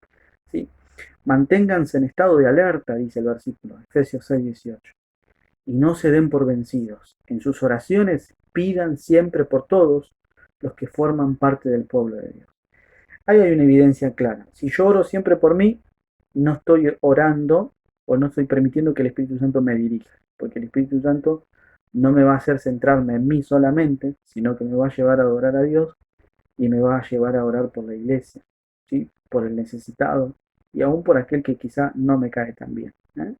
¿Sí? Manténganse en estado de alerta, dice el versículo, Efesios 6:18, y no se den por vencidos. En sus oraciones pidan siempre por todos los que forman parte del pueblo de Dios. Ahí hay una evidencia clara. Si yo oro siempre por mí, no estoy orando o no estoy permitiendo que el Espíritu Santo me dirija, porque el Espíritu Santo no me va a hacer centrarme en mí solamente, sino que me va a llevar a adorar a Dios y me va a llevar a orar por la iglesia, ¿sí? Por el necesitado y aún por aquel que quizá no me cae tan bien, ¿eh?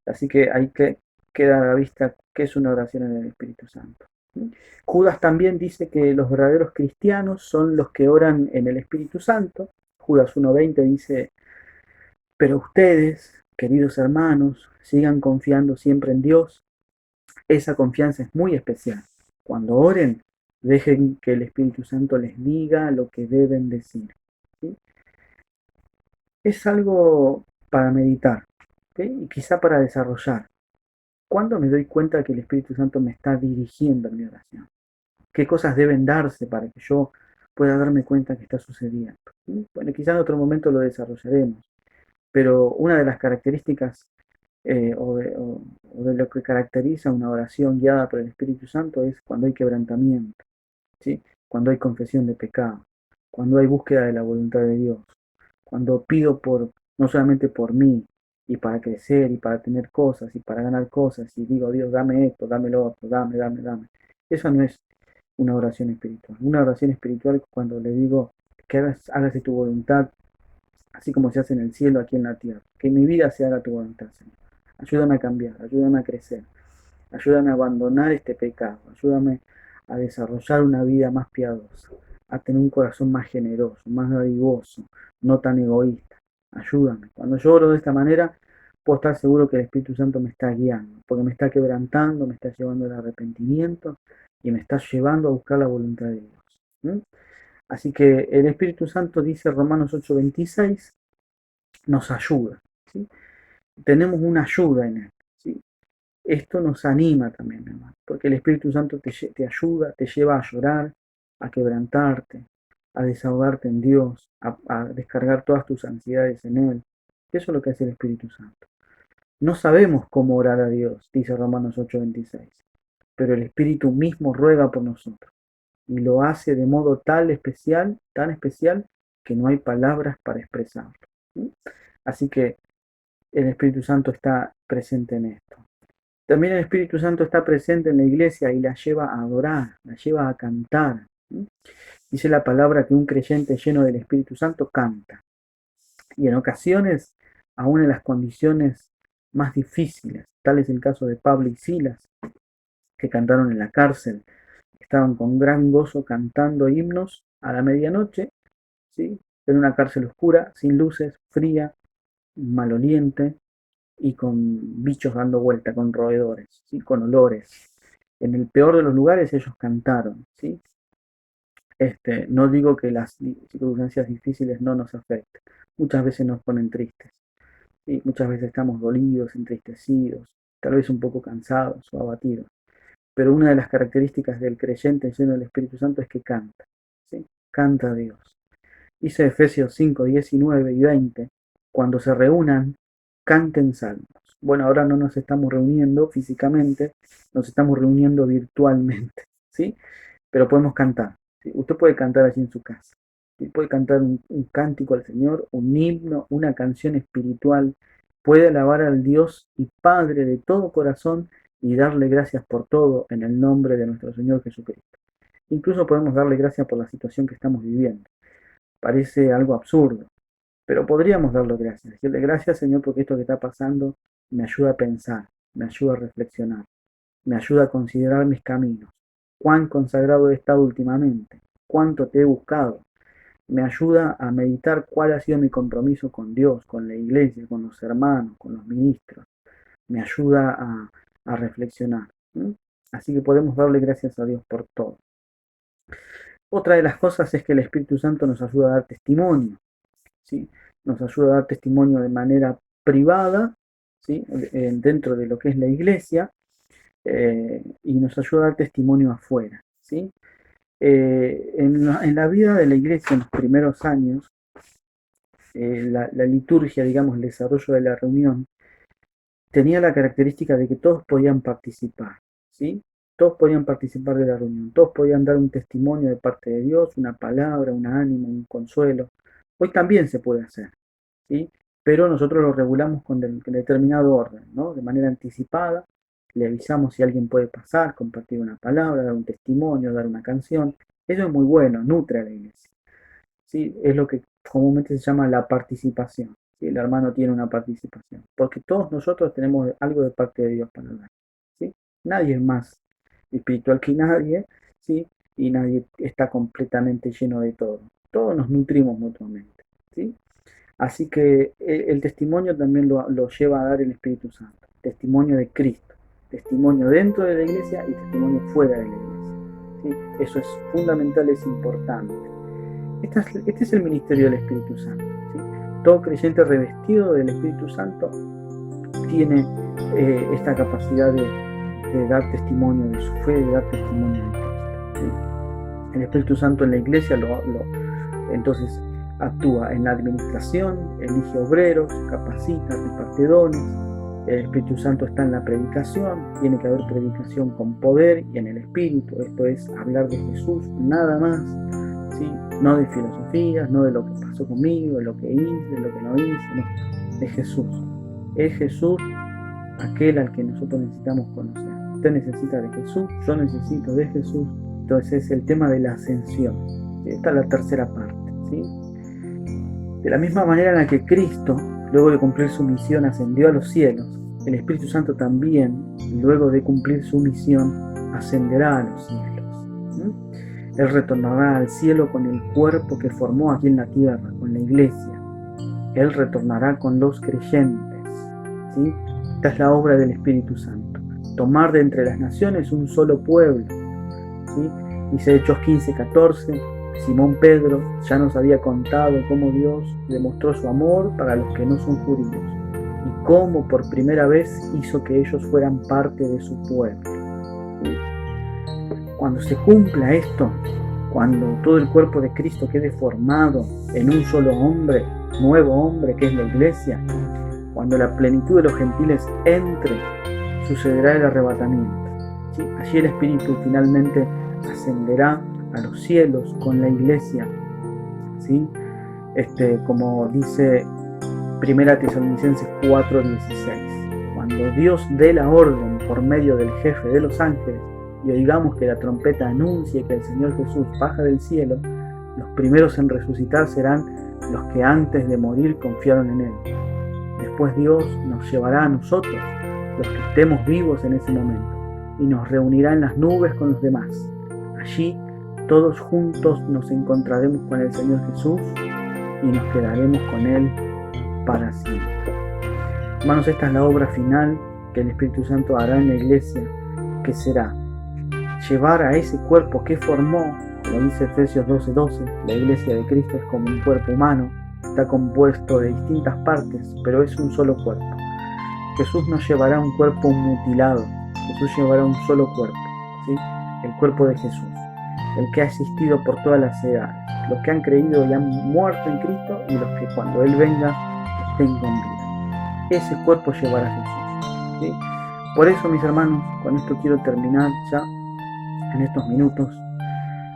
Así que hay que quedar a la vista que es una oración en el Espíritu Santo. Judas también dice que los verdaderos cristianos son los que oran en el Espíritu Santo. Judas 1:20 dice, pero ustedes, queridos hermanos, sigan confiando siempre en Dios. Esa confianza es muy especial. Cuando oren, Dejen que el Espíritu Santo les diga lo que deben decir. ¿Sí? Es algo para meditar, ¿ok? Y quizá para desarrollar. ¿Cuándo me doy cuenta que el Espíritu Santo me está dirigiendo en mi oración? ¿Qué cosas deben darse para que yo pueda darme cuenta que está sucediendo? ¿Sí? Bueno, quizá en otro momento lo desarrollaremos, pero una de las características o de lo que caracteriza una oración guiada por el Espíritu Santo es cuando hay quebrantamiento, ¿sí? Cuando hay confesión de pecado, cuando hay búsqueda de la voluntad de Dios, cuando pido por, no solamente por mí, y para crecer, y para tener cosas, y para ganar cosas, y digo, Dios, dame esto, dame lo otro, dame, dame, dame. Eso no es una oración espiritual. Una oración espiritual es cuando le digo que hágase tu voluntad, así como se hace en el cielo, aquí en la tierra. Que en mi vida se haga tu voluntad, Señor. Ayúdame a cambiar, ayúdame a crecer, ayúdame a abandonar este pecado, ayúdame a desarrollar una vida más piadosa, a tener un corazón más generoso, más dadivoso, no tan egoísta. Ayúdame. Cuando yo oro de esta manera, puedo estar seguro que el Espíritu Santo me está guiando, porque me está quebrantando, me está llevando al arrepentimiento y me está llevando a buscar la voluntad de Dios. ¿Mm? Así que el Espíritu Santo, dice Romanos 8:26, nos ayuda. ¿Sí? Tenemos una ayuda en él. ¿Sí? Esto nos anima también, mi hermano, porque el Espíritu Santo te ayuda, te lleva a llorar, a quebrantarte, a desahogarte en Dios, a descargar todas tus ansiedades en Él. Eso es lo que hace el Espíritu Santo. No sabemos cómo orar a Dios, dice Romanos 8:26, pero el Espíritu mismo ruega por nosotros y lo hace de modo tan especial, que no hay palabras para expresarlo. ¿Sí? Así que el Espíritu Santo está presente en esto. También el Espíritu Santo está presente en la iglesia y la lleva a adorar, la lleva a cantar. Dice la palabra que un creyente lleno del Espíritu Santo canta. Y en ocasiones, aún en las condiciones más difíciles, tal es el caso de Pablo y Silas, que cantaron en la cárcel, estaban con gran gozo cantando himnos a la medianoche, ¿sí? En una cárcel oscura, sin luces, fría, maloliente, y con bichos dando vuelta, con roedores, ¿sí? Con olores. En el peor de los lugares ellos cantaron, ¿sí? No digo que las circunstancias difíciles no nos afecten, muchas veces nos ponen tristes, ¿sí? Muchas veces estamos dolidos, entristecidos, tal vez un poco cansados o abatidos, pero una de las características del creyente lleno del Espíritu Santo es que canta, ¿sí? Canta a Dios. Dice Efesios 5, 19 y 20, cuando se reúnan, canten salmos. Bueno, ahora no nos estamos reuniendo físicamente, nos estamos reuniendo virtualmente, ¿sí? Pero podemos cantar, ¿sí? Usted puede cantar allí en su casa, ¿sí? Puede cantar un cántico al Señor, un himno, una canción espiritual, puede alabar al Dios y Padre de todo corazón y darle gracias por todo en el nombre de nuestro Señor Jesucristo. Incluso podemos darle gracias por la situación que estamos viviendo. Parece algo absurdo, pero podríamos darle gracias. Decirle gracias, Señor, porque esto que está pasando me ayuda a pensar, me ayuda a reflexionar, me ayuda a considerar mis caminos. Cuán consagrado he estado últimamente, cuánto te he buscado. Me ayuda a meditar cuál ha sido mi compromiso con Dios, con la iglesia, con los hermanos, con los ministros. Me ayuda a reflexionar. ¿Sí? Así que podemos darle gracias a Dios por todo. Otra de las cosas es que el Espíritu Santo nos ayuda a dar testimonio. ¿Sí? Nos ayuda a dar testimonio de manera privada, ¿sí? Dentro de lo que es la iglesia, y nos ayuda a dar testimonio afuera. ¿Sí? En la vida de la iglesia en los primeros años, la liturgia, digamos, el desarrollo de la reunión, tenía la característica de que todos podían participar, ¿sí? Todos podían participar de la reunión, todos podían dar un testimonio de parte de Dios, una palabra, un ánimo, un consuelo. Hoy también se puede hacer, ¿sí? Pero nosotros lo regulamos con determinado orden, ¿no? De manera anticipada, le avisamos si alguien puede pasar, compartir una palabra, dar un testimonio, dar una canción. Eso es muy bueno, nutre a la iglesia, ¿sí? Es lo que comúnmente se llama la participación, ¿sí? El hermano tiene una participación, porque todos nosotros tenemos algo de parte de Dios para dar, ¿sí? Nadie es más espiritual que nadie, ¿sí? Y nadie está completamente lleno de todo. Todos nos nutrimos mutuamente, ¿sí? Así que el testimonio también lo lleva a dar el Espíritu Santo, testimonio de Cristo, testimonio dentro de la iglesia y testimonio fuera de la iglesia. ¿sí? Eso es fundamental, es importante. Este es el ministerio del Espíritu Santo, ¿sí? Todo creyente revestido del Espíritu Santo tiene esta capacidad de dar testimonio de su fe, de dar testimonio de Cristo, ¿sí? El Espíritu Santo en la iglesia entonces actúa en la administración, elige obreros, capacita, reparte dones. El Espíritu Santo está en la predicación, tiene que haber predicación con poder y en el Espíritu, esto es hablar de Jesús, nada más, ¿sí? No de filosofías, no de lo que pasó conmigo, de lo que hice, de lo que no hice, no, de Jesús. Es Jesús aquel al que nosotros necesitamos conocer. Usted necesita de Jesús, yo necesito de Jesús. Entonces es el tema de la ascensión. Esta es la tercera parte, ¿sí? De la misma manera en la que Cristo, luego de cumplir su misión, ascendió a los cielos, el Espíritu Santo también, luego de cumplir su misión, ascenderá a los cielos, ¿sí? Él retornará al cielo con el cuerpo que formó aquí en la tierra, con la iglesia. Él retornará con los creyentes, ¿sí? Esta es la obra del Espíritu Santo. Tomar de entre las naciones un solo pueblo, ¿sí? Dice Hechos 15:14, Simón Pedro ya nos había contado cómo Dios demostró su amor para los que no son judíos y cómo por primera vez hizo que ellos fueran parte de su pueblo. ¿Sí? Cuando se cumpla esto, cuando todo el cuerpo de Cristo quede formado en un solo hombre, nuevo hombre que es la iglesia, cuando la plenitud de los gentiles entre, sucederá el arrebatamiento, ¿sí? Allí el Espíritu finalmente ascenderá a los cielos con la iglesia, ¿sí? Como dice 1 Tesalonicenses 4:16, cuando Dios dé la orden por medio del jefe de los ángeles y oigamos que la trompeta anuncie que el Señor Jesús baja del cielo, los primeros en resucitar serán los que antes de morir confiaron en Él. Después Dios nos llevará a nosotros, los que estemos vivos en ese momento, y nos reunirá en las nubes con los demás. Allí todos juntos nos encontraremos con el Señor Jesús y nos quedaremos con Él para siempre. Hermanos, esta es la obra final que el Espíritu Santo hará en la iglesia, que será llevar a ese cuerpo que formó, como dice Efesios 12:12, la iglesia de Cristo es como un cuerpo humano, está compuesto de distintas partes, pero es un solo cuerpo. Jesús no llevará un cuerpo mutilado, Jesús llevará un solo cuerpo, ¿sí? El cuerpo de Jesús, el que ha existido por todas las edades, los que han creído y han muerto en Cristo y los que cuando Él venga estén con vida. Ese cuerpo llevará Jesús, ¿sí? Por eso, mis hermanos, con esto quiero terminar ya en estos minutos.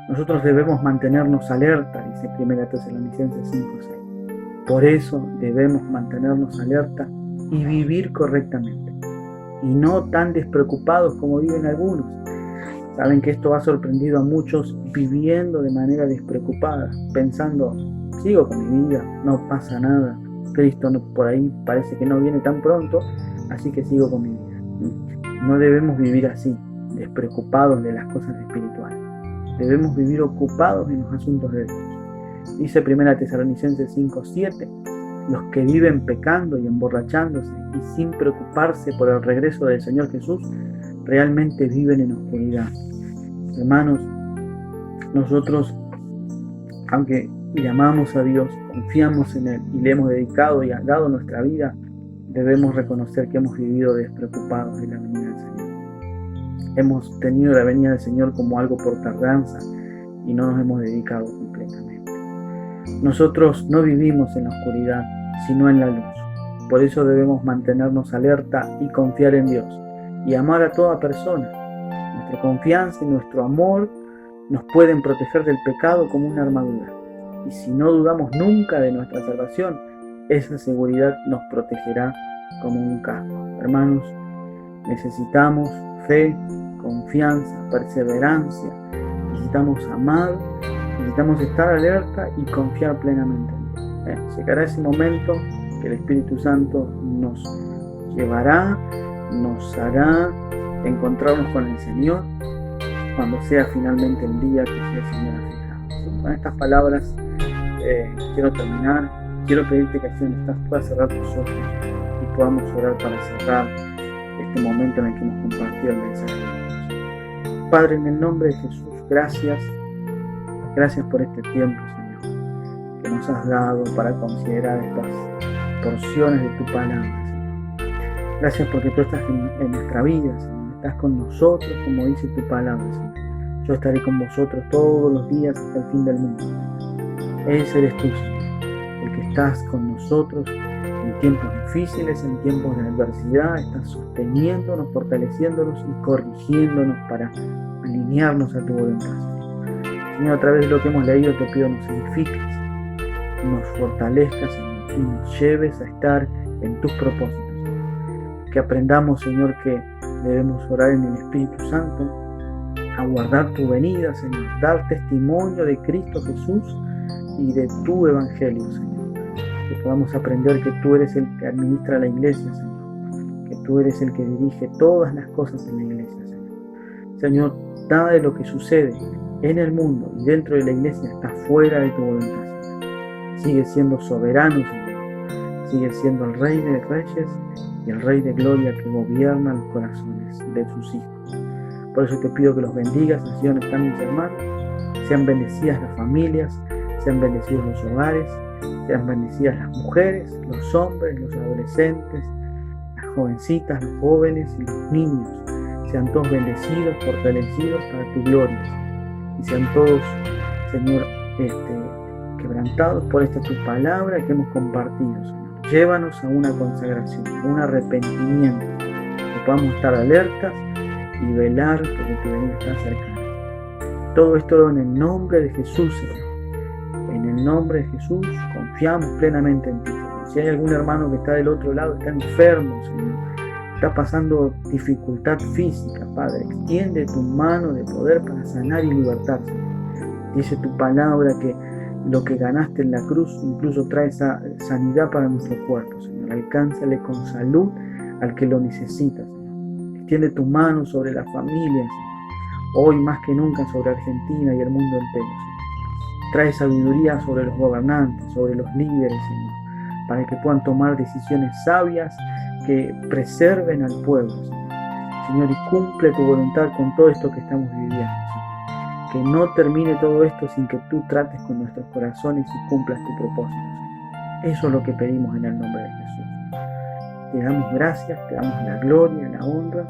Nosotros debemos mantenernos alerta, dice 1 Tesalonicenses 5:6. Por eso debemos mantenernos alerta y vivir correctamente, y no tan despreocupados como viven algunos. Saben que esto ha sorprendido a muchos viviendo de manera despreocupada, pensando, sigo con mi vida, no pasa nada, Cristo por ahí parece que no viene tan pronto, así que sigo con mi vida. No debemos vivir así, despreocupados de las cosas espirituales. Debemos vivir ocupados en los asuntos de Dios. Dice 1 Tesalonicenses 5:7, los que viven pecando y emborrachándose y sin preocuparse por el regreso del Señor Jesús, realmente viven en oscuridad. Hermanos, nosotros, aunque le amamos a Dios, confiamos en Él y le hemos dedicado y dado nuestra vida, debemos reconocer que hemos vivido despreocupados de la venida del Señor. Hemos tenido la venida del Señor como algo por tardanza y no nos hemos dedicado completamente. Nosotros no vivimos en la oscuridad, sino en la luz. Por eso debemos mantenernos alerta y confiar en Dios y amar a toda persona. Nuestra confianza y nuestro amor nos pueden proteger del pecado como una armadura. Y si no dudamos nunca de nuestra salvación, esa seguridad nos protegerá como un casco. Hermanos, necesitamos fe, confianza, perseverancia. Necesitamos amar, necesitamos estar alerta y confiar plenamente en Dios. Llegará ese momento que el Espíritu Santo nos llevará, nos hará encontrarnos con el Señor cuando sea finalmente el día que el Señor ha fijado. Con estas palabras quiero terminar. Quiero pedirte que así donde estás puedas cerrar tus ojos y podamos orar para cerrar este momento en el que hemos compartido el mensaje de Dios. Padre, en el nombre de Jesús, gracias. Gracias por este tiempo, Señor, que nos has dado para considerar estas porciones de tu palabra, Señor. Gracias porque tú estás en nuestra vida, Señor. Estás con nosotros, como dice tu palabra, Señor. Yo estaré con vosotros todos los días hasta el fin del mundo. Ese eres tú, Señor, el que estás con nosotros en tiempos difíciles, en tiempos de adversidad. Estás sosteniéndonos, fortaleciéndonos y corrigiéndonos para alinearnos a tu voluntad, Señor. Señor, a través de lo que hemos leído te pido nos edifiques, nos fortalezcas, Señor, y nos lleves a estar en tus propósitos, Señor. Que aprendamos, Señor, que debemos orar en el Espíritu Santo, aguardar tu venida, Señor, dar testimonio de Cristo Jesús y de tu Evangelio, Señor. Que podamos aprender que tú eres el que administra la iglesia, Señor. Que tú eres el que dirige todas las cosas en la iglesia, Señor. Señor, nada de lo que sucede en el mundo y dentro de la iglesia está fuera de tu voluntad, Señor. Sigue siendo soberano, Señor. Sigue siendo el Rey de Reyes y el Rey de Gloria que gobierna los corazones de sus hijos. Por eso te pido que los bendigas, así donde están mis hermanos. Sean bendecidas las familias, sean bendecidos los hogares, sean bendecidas las mujeres, los hombres, los adolescentes, las jovencitas, los jóvenes y los niños. Sean todos bendecidos, fortalecidos para tu gloria. Y sean todos, Señor, quebrantados por esta tu palabra que hemos compartido, Señor. Llévanos a una consagración, a un arrepentimiento, que podamos estar alertas y velar porque tu venida está cercana. Todo esto en el nombre de Jesús, Señor. En el nombre de Jesús confiamos plenamente en ti, Señor. Si hay algún hermano que está del otro lado, está enfermo, Señor, está pasando dificultad física, Padre, extiende tu mano de poder para sanar y libertar, Señor. Dice tu palabra que lo que ganaste en la cruz incluso trae esa sanidad para nuestro cuerpo, Señor. Alcánzale con salud al que lo necesita, Señor. Extiende tu mano sobre la familia, Señor. Hoy más que nunca sobre Argentina y el mundo entero, Señor. Trae sabiduría sobre los gobernantes, sobre los líderes, Señor, para que puedan tomar decisiones sabias que preserven al pueblo, Señor. Señor, y cumple tu voluntad con todo esto que estamos viviendo, Señor. Que no termine todo esto sin que tú trates con nuestros corazones y cumplas tu propósito, Señor. Eso es lo que pedimos en el nombre de Jesús. Te damos gracias, te damos la gloria, la honra.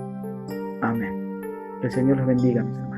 Amén. Que el Señor los bendiga, mis hermanos.